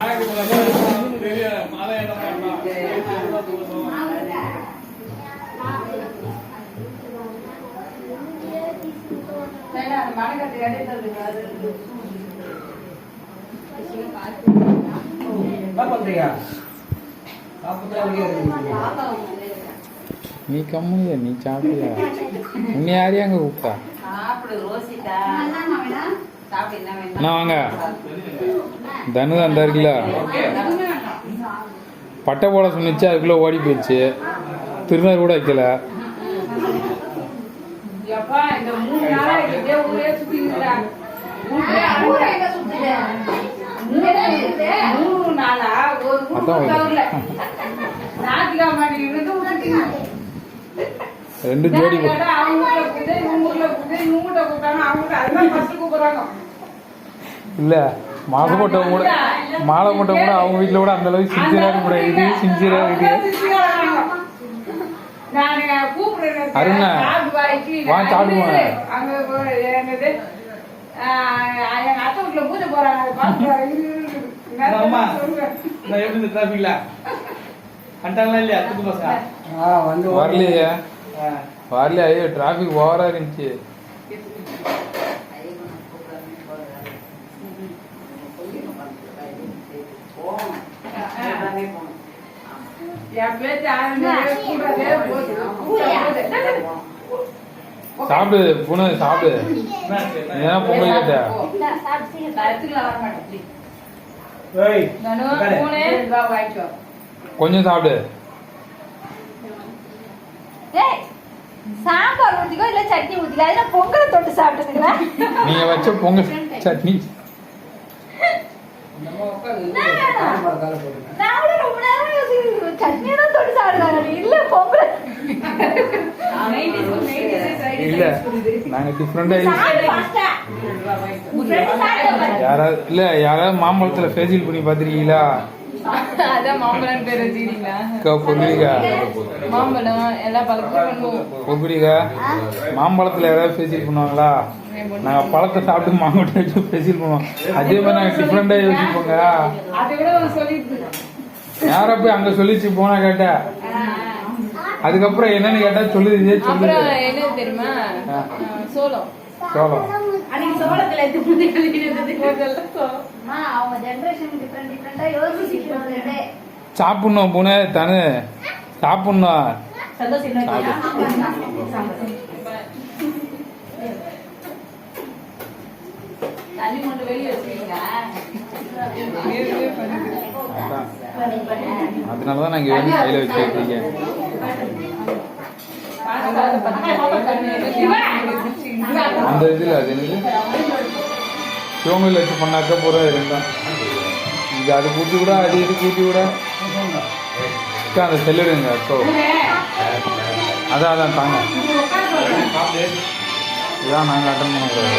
நீ கம்முனியா நீ சாப்பிட்டியா உன்னை யாரையும் அங்கே கூப்பிட்டா அண்ணா வாங்க தனு அந்த இருக்குல்ல பட்டை போட சொன்னிச்சு அதுக்குள்ளே ஓடி போயிடுச்சு திருநர் கூட வைக்கல ரெண்டு ஜோடி இல்ல மாலை போட்டவங்க கூட அவங்க வீட்டுல கூட அந்த அளவுக்கு சின்சியரா கூட இது சின்சியரா இது அருணா வா சாப்பிடுவாங்க வரலையே வரலையா? ஐயோ டிராபிக் ஓவரா இருந்துச்சு. சாப்பிடு பூனை சாப்பிடு. ஏன்னா பொங்கல் கேட்ட கொஞ்சம் சாப்பிடு. சாம்பார் ஊத்திக்கோ இல்ல சட்னி ஊத்திக்கோ. அதுல பொங்கலை தொட்டு சாப்பிட்டுங்களா? நீங்க வச்ச பொங்கல் சட்னி சட்னியெல்லாம் தொட்டு சாப்பிடுறாங்க. இல்ல பொங்கல் இல்ல நாங்க டிஃப்ரெண்டா யாராவது இல்ல யாராவது மாம்பழத்துல ஃபேஷியல் பண்ணி பாத்திருக்கீங்களா? மாம்பழம் பேர் வச்சுக்கிறீங்களா? மாம்பழம் எல்லா மாம்பழத்துல யாராவது ஃபேஷியல் பண்ணுவாங்களா? நாங்க பழத்தை சாப்பிட்டு மாம்பழத்தை வச்சு ஃபேஷியல் பண்ணுவோம். அதே மாதிரி நாங்க டிஃப்ரெண்டா யோசிப்போங்க. யார போய் அங்க சொல்லிச்சு போனா கேட்டா அதுக்கப்புறம் என்னன்னு கேட்டா சொல்லுது சொல்லுது என்ன தெரியுமா? சோளம் சோளம் சாப்பிடணும் பூனை தானே சாப்பிடணும். அதனாலதான் நாங்க வந்து கையில வச்சுருக்கீங்க. அந்த இதுல அது என்னது சிவங்கல்ல வச்சு பண்ணாக்க பூரா இருந்தான். இது அது கூட்டி விட அது இது கூட்டி விட அந்த செல்லிடுங்க. ஸோ அதான் தாங்க இதான் நாங்கள் அட்டன் பண்ண கூடாது.